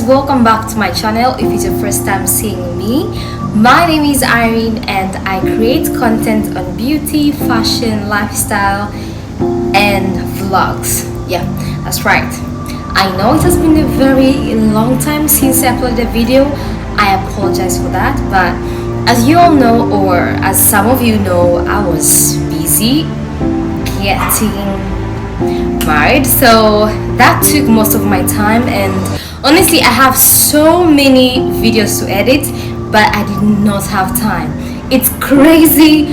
guys, welcome back to my channel. If it's your first time seeing me, my name is Irene and I create content on beauty, fashion, lifestyle and vlogs. Yeah, that's right. I know it has been a very long time since I uploaded a video. I apologize for that, but as you all know, or as some of you know, I was busy getting married, so that took most of my time, and honestly I have so many videos to edit, but I did not have time. It's crazy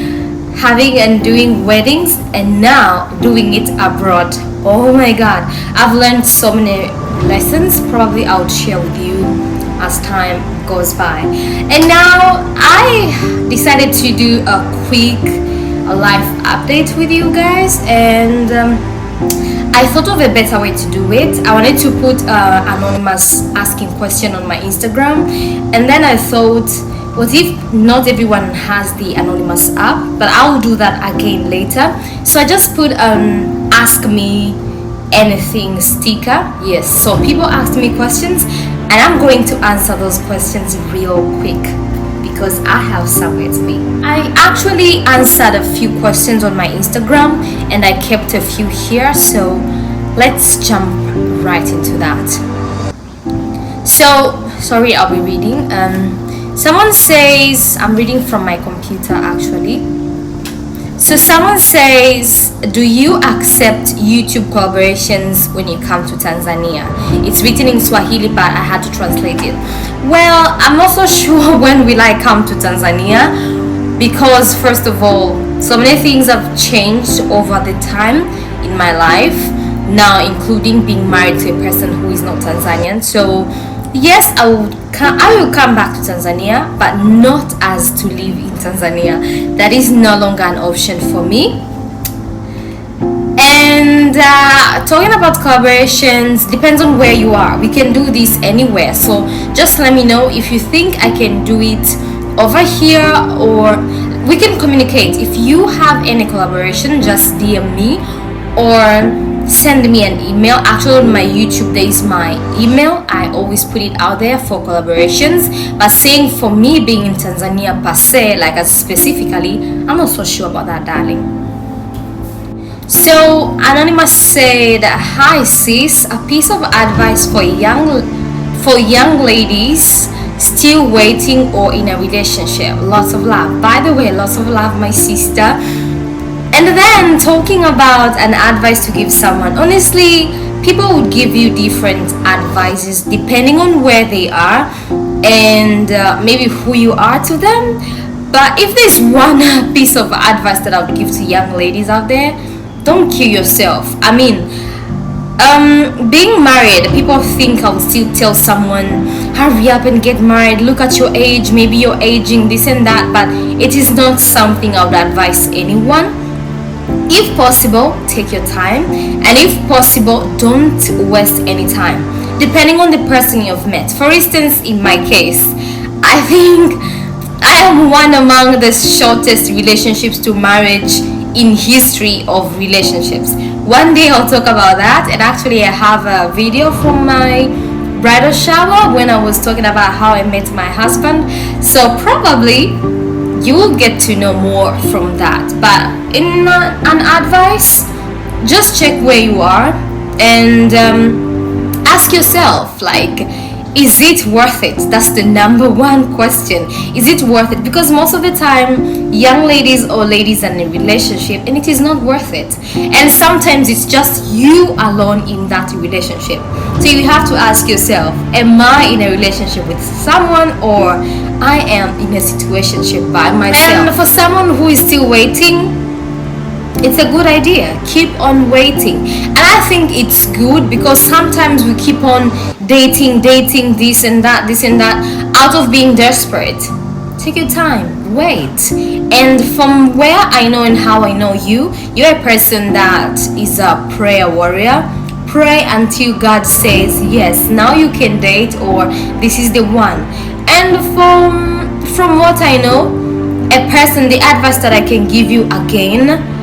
having and doing weddings and now doing it abroad. Oh my god, I've learned so many lessons. Probably I'll share with you as time goes by. And now I decided to do a quick life update with you guys, and I thought of a better way to do it. I wanted to put anonymous asking question on my Instagram, and then I thought, what if not everyone has the anonymous app? But I'll do that again later. So I just put ask me anything sticker. Yes, so people asked me questions and I'm going to answer those questions real quick because I have somewhere to be. I actually answered a few questions on my Instagram and I kept a few here, so let's jump right into that. So sorry, I'll be reading. Someone says, I'm reading from my computer actually. So someone says, do you accept YouTube collaborations when you come to Tanzania? It's written in Swahili, but I had to translate it. Well, I'm not so sure when will I come to Tanzania, because first of all, so many things have changed over the time in my life, now including being married to a person who is not Tanzanian. So yes, I will come back to Tanzania, but not as to live in Tanzania. That is no longer an option for me. And talking about collaborations, depends on where you are. We can do this anywhere, so just let me know if you think I can do it over here, or we can communicate. If you have any collaboration, just DM me or send me an email. Actually on my YouTube there is my email. I always put it out there for collaborations, but saying for me being in Tanzania per se, like as specifically, I'm not so sure about that, darling. So anonymous said, hi sis, a piece of advice for young ladies still waiting or in a relationship. Lots of love, by the way. Lots of love, my sister. And then talking about an advice to give someone, honestly people would give you different advices depending on where they are and maybe who you are to them. But if there's one piece of advice that I would give to young ladies out there, don't kill yourself. I mean, being married, people think I would still tell someone, hurry up and get married, look at your age, maybe you're aging, this and that, but it is not something I would advise anyone. If possible, take your time, and if possible, don't waste any time, depending on the person you've met. For instance, in my case, I think I am one among the shortest relationships to marriage in history of relationships. One day I'll talk about that, and actually I have a video from my bridal shower when I was talking about how I met my husband, so probably you will get to know more from that. But in an advice, just check where you are and ask yourself, like, is it worth it? That's the number one question. Is it worth it? Because most of the time young ladies or ladies are in a relationship and it is not worth it, and sometimes it's just you alone in that relationship. So you have to ask yourself, am I in a relationship with someone, or I am in a situationship by myself? And for someone who is still waiting, it's a good idea. Keep on waiting. And I think it's good because sometimes we keep on dating this and that out of being desperate. Take your time, wait. And from where I know and how I know you, you're a person that is a prayer warrior. Pray until God says yes, now you can date, or this is the one. And from what I know, a person, the advice that I can give you again,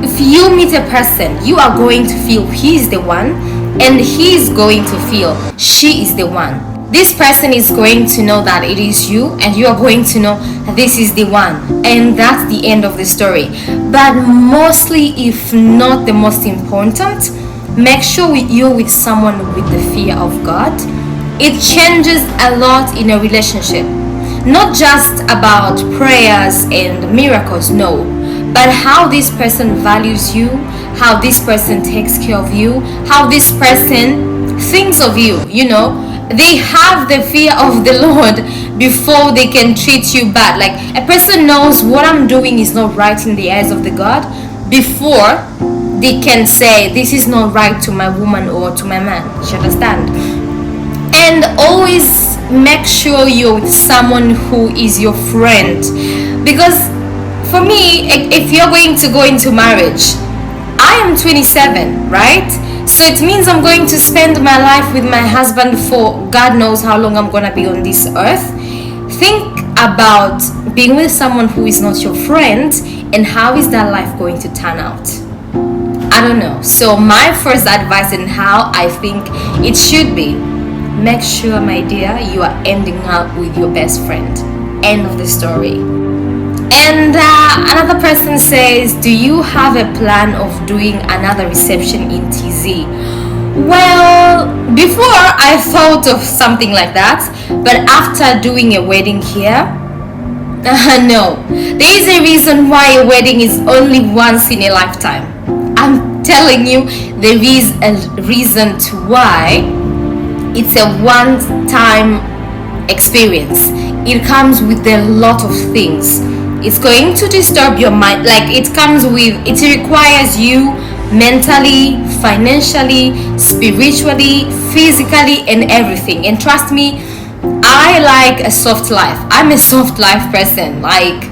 if you meet a person, you are going to feel he is the one, and he is going to feel she is the one. this person is going to know that it is you, and you are going to know that this is the one, and that's the end of the story. But mostly, if not the most important, make sure you're with someone with the fear of God. It changes a lot in a relationship. Not just about prayers and miracles, no, but how this person values you, how this person takes care of you, how this person thinks of you. They have the fear of the Lord before they can treat you bad. Like, a person knows what I'm doing is not right in the eyes of the God before they can say this is not right to my woman or to my man. You understand? And always make sure you're with someone who is your friend, because for me, if you're going to go into marriage, I am 27, right? So it means I'm going to spend my life with my husband for God knows how long I'm gonna be on this earth. Think about being with someone who is not your friend, and how is that life going to turn out? I don't know. So my first advice and how I think it should be, make sure, my dear, you are ending up with your best friend. End of the story. And another person says, do you have a plan of doing another reception in TZ? Well, before I thought of something like that, but after doing a wedding here, no. There is a reason why a wedding is only once in a lifetime. I'm telling you, there is a reason to why it's a one-time experience. It comes with a lot of things. It's going to disturb your mind. Like, it requires you mentally, financially, spiritually, physically, and everything. And trust me, I like a soft life. I'm a soft life person. Like,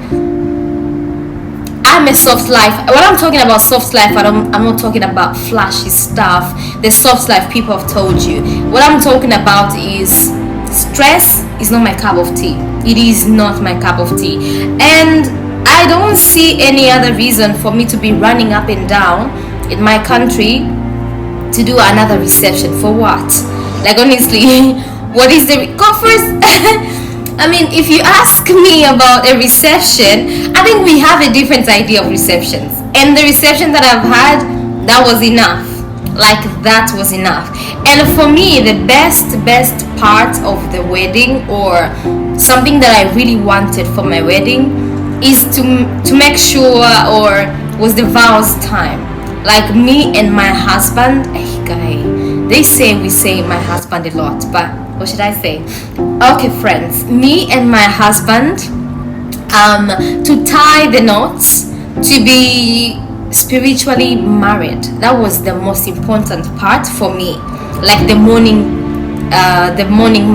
I'm a soft life. When I'm talking about soft life, I'm not talking about flashy stuff, the soft life people have told you. What I'm talking about is stress is not my cup of tea. It is not my cup of tea. And I don't see any other reason for me to be running up and down in my country to do another reception. For what? Like, honestly, what is the first? I mean, if you ask me about a reception, I think we have a different idea of receptions. And the reception that I've had, that was enough. Like, that was enough. And for me, the best part of the wedding, or something that I really wanted for my wedding, is to make sure, or was the vows time. Like, me and my husband, they say we say my husband a lot, but what should I say? Okay, friends, me and my husband, to tie the knots, to be spiritually married. That was the most important part for me. Like the morning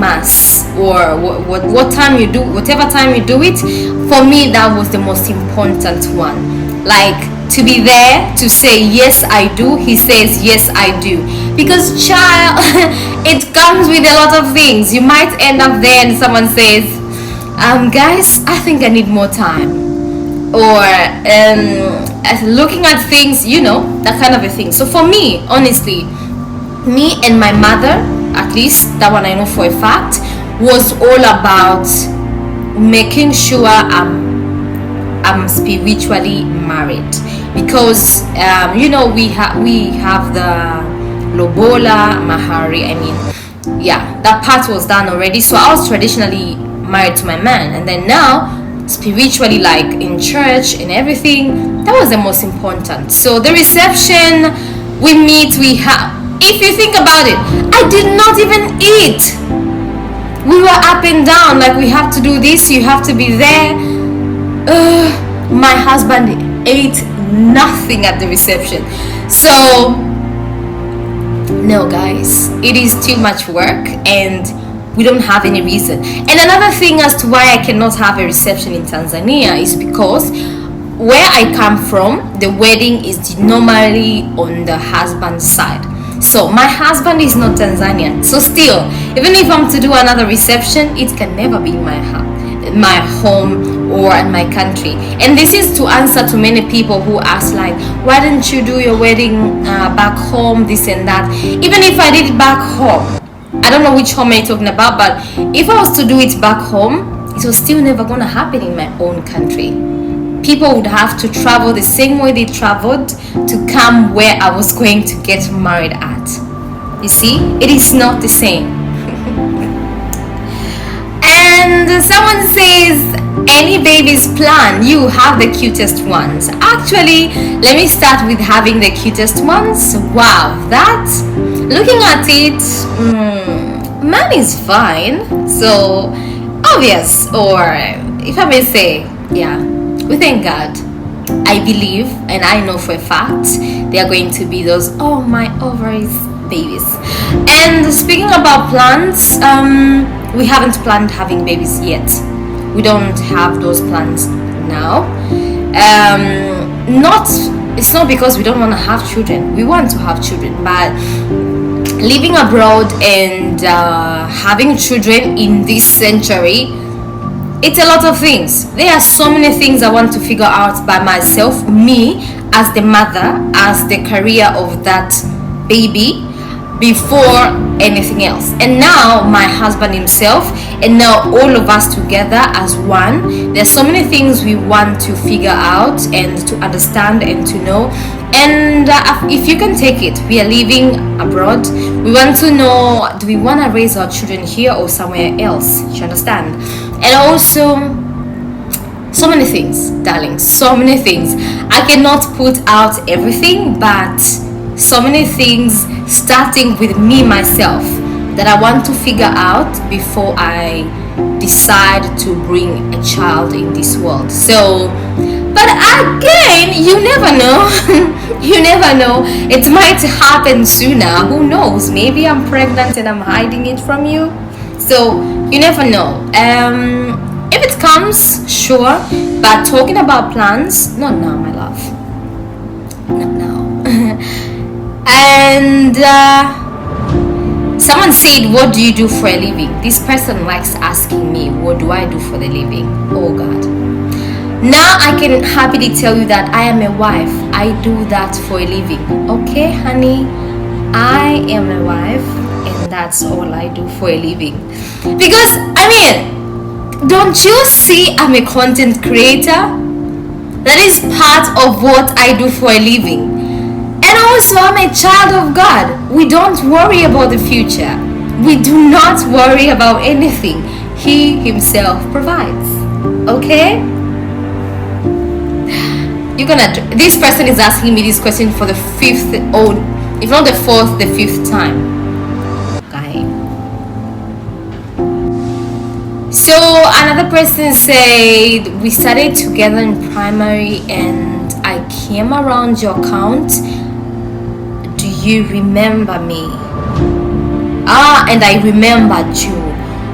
mass, or what time you do, whatever time you do it. For me, that was the most important one. Like, to be there to say yes I do. He says yes I do, because child, it comes with a lot of things. You might end up there and someone says, guys, I think I need more time, or looking at things, that kind of a thing. So for me, honestly, me and my mother, at least that one I know for a fact, was all about making sure I'm spiritually married, because we have the lobola mahari. I mean, yeah, that part was done already. So I was traditionally married to my man, and then now spiritually, like in church and everything, that was the most important. So the reception, we meet, we have, if you think about it, I did not even eat. We were up and down, like, we have to do this, you have to be there. My husband ate nothing at the reception. So no, guys, it is too much work, and we don't have any reason. And another thing as to why I cannot have a reception in Tanzania is because where I come from, the wedding is normally on the husband's side. So my husband is not Tanzanian. So still, even if I'm to do another reception, it can never be my home or in my country. And this is to answer to many people who ask, like, why didn't you do your wedding back home, this and that. Even if I did it back home, I don't know which home I'm talking about, but if I was to do it back home, it was still never going to happen in my own country. People would have to travel the same way they traveled to come where I was going to get married at. You see, it is not the same. And someone says, any baby's plan, you have the cutest ones. Actually, let me start with having the cutest ones. Wow, that, looking at it, man is fine. So, obvious, or if I may say, yeah, we thank God. I believe and I know for a fact they are going to be those, oh my ovaries babies. And speaking about plans, we haven't planned having babies yet. We don't have those plans now. It's not because we don't want to have children. We want to have children, but living abroad and having children in this century, it's a lot of things. There are so many things I want to figure out by myself, me as the mother, as the career of that baby, before anything else. And now my husband himself, and now all of us together as one, there's so many things we want to figure out and to understand and to know. And if you can take it, we are living abroad. We want to know, do we want to raise our children here or somewhere else? You understand? And also, so many things, darling, so many things. I cannot put out everything, but so many things, starting with me myself, that I want to figure out before I decide to bring a child in this world. So, but again, you never know. You never know. It might happen sooner. Who knows? Maybe I'm pregnant and I'm hiding it from you. So you never know. If it comes, sure. But talking about plans, not now, my love. Not now. And someone said, what do you do for a living? This person likes asking me, what do I do for the living? Oh God. Now I can happily tell you that I am a wife. I do that for a living. Okay, honey, I am a wife, and that's all I do for a living. Because, I mean, don't you see I'm a content creator? That is part of what I do for a living. And also, I'm a child of God. We don't worry about the future. We do not worry about anything. He himself provides. Okay? This person is asking me this question for the fifth, or if not the fourth, the fifth time. Okay. So another person said, we studied together in primary and I came around your account. Do you remember me? And I remembered you.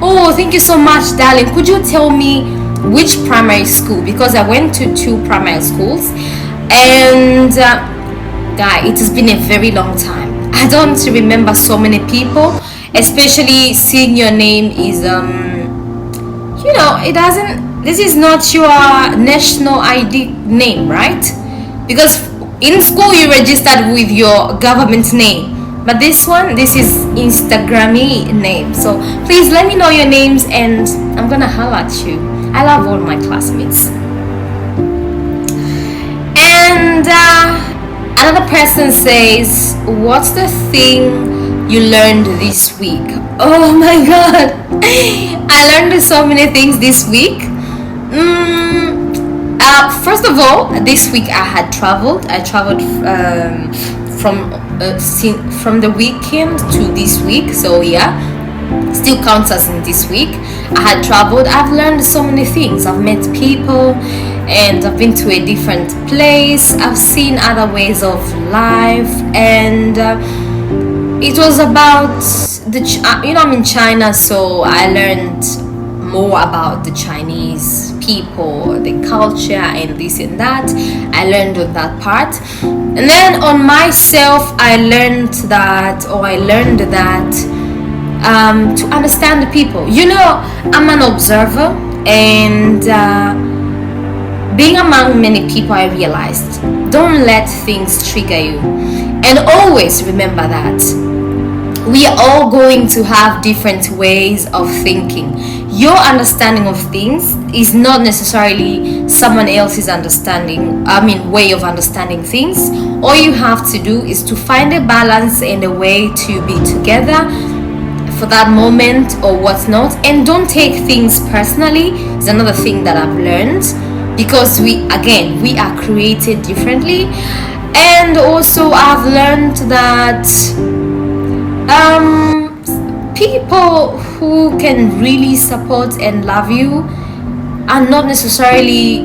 Oh, thank you so much, darling. Could you tell me which primary school? Because I went to 2 primary schools, and guy, it has been a very long time. I don't remember so many people, especially seeing your name is it doesn't, this is not your national ID name, right? Because in school you registered with your government name, but this is Instagrammy name. So please let me know your names and I'm gonna holler at you. I love all my classmates. And another person says, what's the thing you learned this week? Oh my God, I learned so many things this week. First of all, this week I traveled from the weekend to this week, so yeah, still counts as in this week. I had traveled. I've learned so many things. I've met people and I've been to a different place. I've seen other ways of life, and it was about I'm in China, so I learned more about the Chinese people, the culture, and this and that. I learned on that part. And then on myself, I learned that to understand the people. I'm an observer, and being among many people, I realized, don't let things trigger you. And always remember that We are all going to have different ways of thinking. Your understanding of things is not necessarily someone else's way of understanding things. All you have to do is to find a balance and a way to be together for that moment or whatnot, and don't take things personally. Is another thing that I've learned, because we are created differently. And also I've learned that people who can really support and love you are not necessarily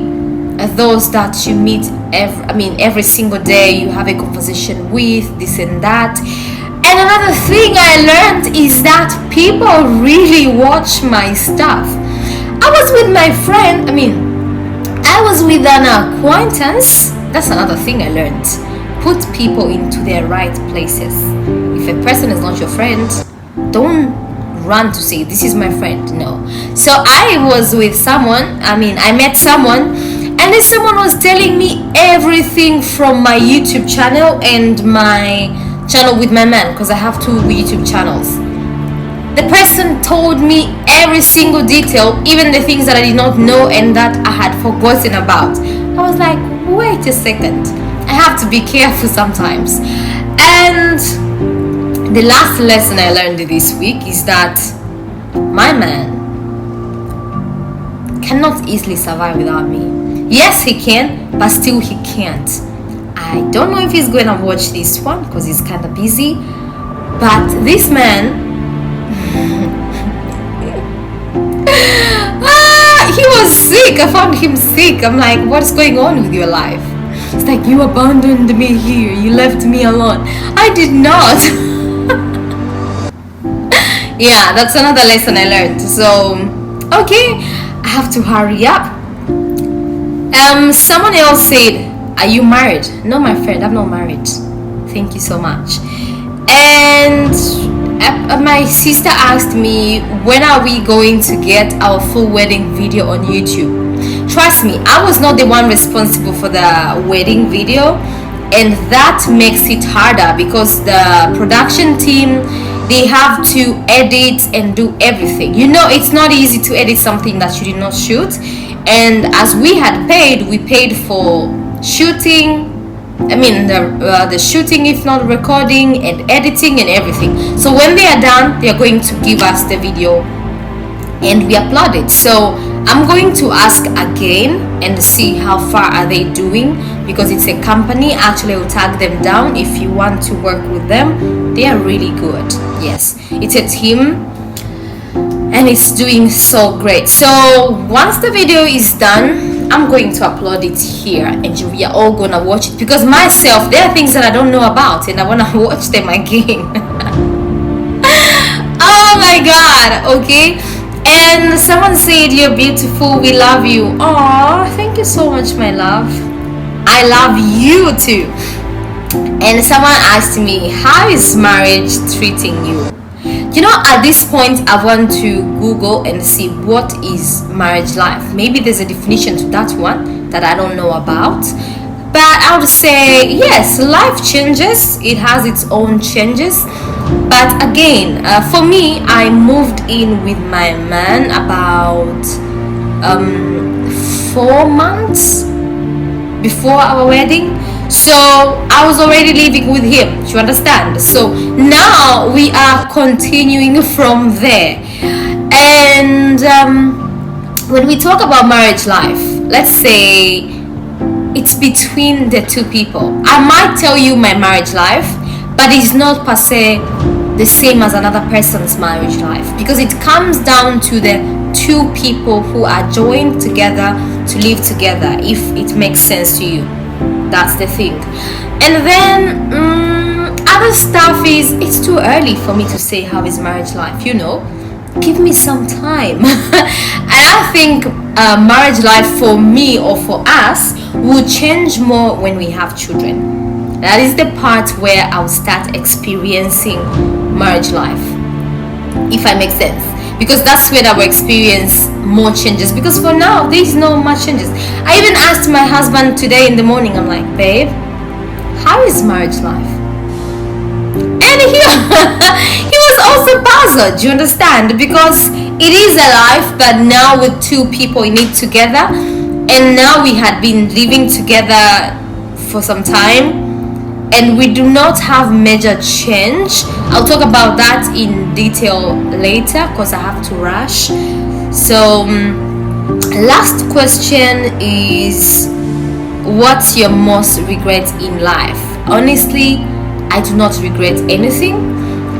those that you meet every single day, you have a conversation with, this and that. And another thing I learned is that people really watch my stuff. I was with my friend, I was with an acquaintance. That's another thing I learned. Put people into their right places. If a person is not your friend, don't run to say, this is my friend. No. So I was with someone, I met someone, and this someone was telling me everything from my YouTube channel and my channel with my man, because I have 2 YouTube channels. The person told me every single detail, even the things that I did not know and that I had forgotten about. I was like, wait a second, I have to be careful sometimes. And the last lesson I learned this week is that my man cannot easily survive without me. Yes, he can, but still he can't. I don't know if he's going to watch this one because he's kind of busy, but this man he was sick. I found him sick. I'm like, what's going on with your life? It's like, you abandoned me here, you left me alone. I did not. Yeah, that's another lesson I learned. So okay, I have to hurry up. Someone else said, are you married? No, my friend, I'm not married. Thank you so much. And my sister asked me, when are we going to get our full wedding video on YouTube? Trust me, I was not the one responsible for the wedding video, and that makes it harder because the production team, they have to edit and do everything. It's not easy to edit something that you did not shoot. And as we had paid, we paid for shooting, the shooting, if not recording and editing and everything. So when they are done, they are going to give us the video and we upload it. So I'm going to ask again and see how far are they doing, because it's a company. Actually, I will tag them down if you want to work with them. They are really good. Yes, it's a team and it's doing so great. So once the video is done, I'm going to upload it here and we are all gonna watch it, because myself, there are things that I don't know about and I want to watch them again. Oh my god. Okay. And someone said, you're beautiful, we love you. Oh, thank you so much, my love. I love you too. And someone asked me, how is marriage treating you? At this point, I want to Google and see what is marriage life. Maybe there's a definition to that one that I don't know about. But I would say, yes, life changes. It has its own changes. But again, for me, I moved in with my man about 4 months before our wedding. So I was already living with him, do you understand? So now we are continuing from there. And when we talk about marriage life, let's say it's between the 2 people. I might tell you my marriage life, but it's not per se the same as another person's marriage life, because it comes down to the 2 people who are joined together to live together, if it makes sense to you. That's the thing. And then other stuff is, it's too early for me to say how is marriage life. Give me some time. And I think marriage life for me or for us will change more when we have children. That is the part where I'll start experiencing marriage life, if I make sense, because that's when I will experience more changes. Because for now, there is no much changes. I even asked my husband today in the morning, I'm like, babe, how is marriage life? and he he was also puzzled. Do you understand? Because it is a life, but now with two people in it together, and now we had been living together for some time, and we do not have major change. I'll talk about that in detail later because I have to rush. So last question is, what's your most regret in life? Honestly, I do not regret anything,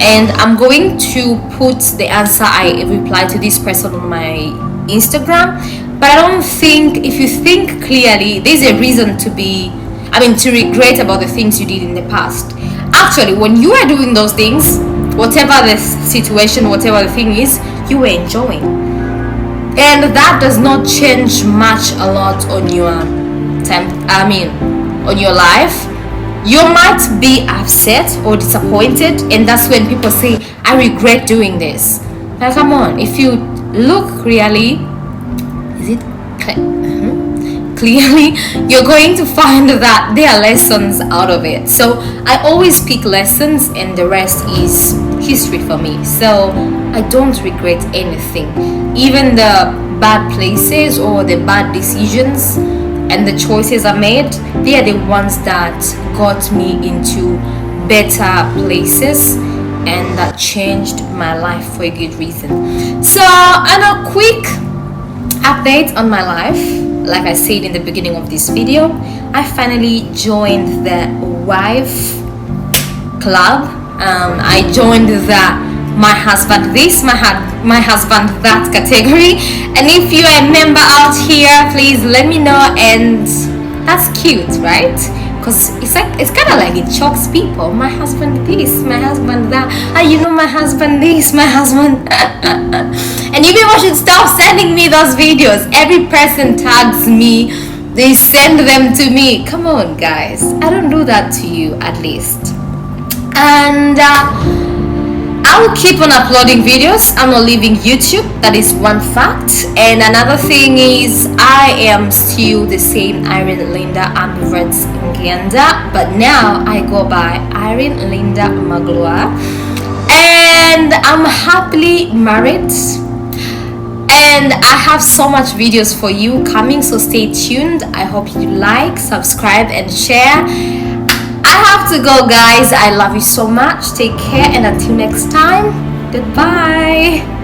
and I'm going to put the answer I replied to this person on my Instagram. But I don't think, if you think clearly, there's a reason to regret about the things you did in the past. Actually, when you are doing those things, whatever the situation, whatever the thing is, you were enjoying, and that does not change much a lot on your time. On your life. You might be upset or disappointed, and that's when people say, I regret doing this. Now come on, if you look really, is it clearly, you're going to find that there are lessons out of it. So I always pick lessons, and the rest is history for me. So I don't regret anything, even the bad places or the bad decisions and the choices I made. They are the ones that got me into better places and that changed my life for a good reason. So, and a quick update on my life. Like I said in the beginning of this video, I finally joined the wife club. I joined the my husband this, my husband that category. And if you're a member out here, please let me know. And that's cute, right? Because it's kind of like it shocks people. My husband this, my husband that. My husband this, my husband. And you people should stop sending me those videos. Every person tags me, they send them to me. Come on, guys, I don't do that to you, at least. And I will keep on uploading videos. I'm not leaving YouTube. That is one fact. And another thing is, I am still the same Irene Linda Ambivert Ngenda, but now I go by Irene Linda Maglua, and I'm happily married. And I have so much videos for you coming, so stay tuned. I hope you like, subscribe, and share. I have to go, guys. I love you so much. Take care, and until next time, goodbye.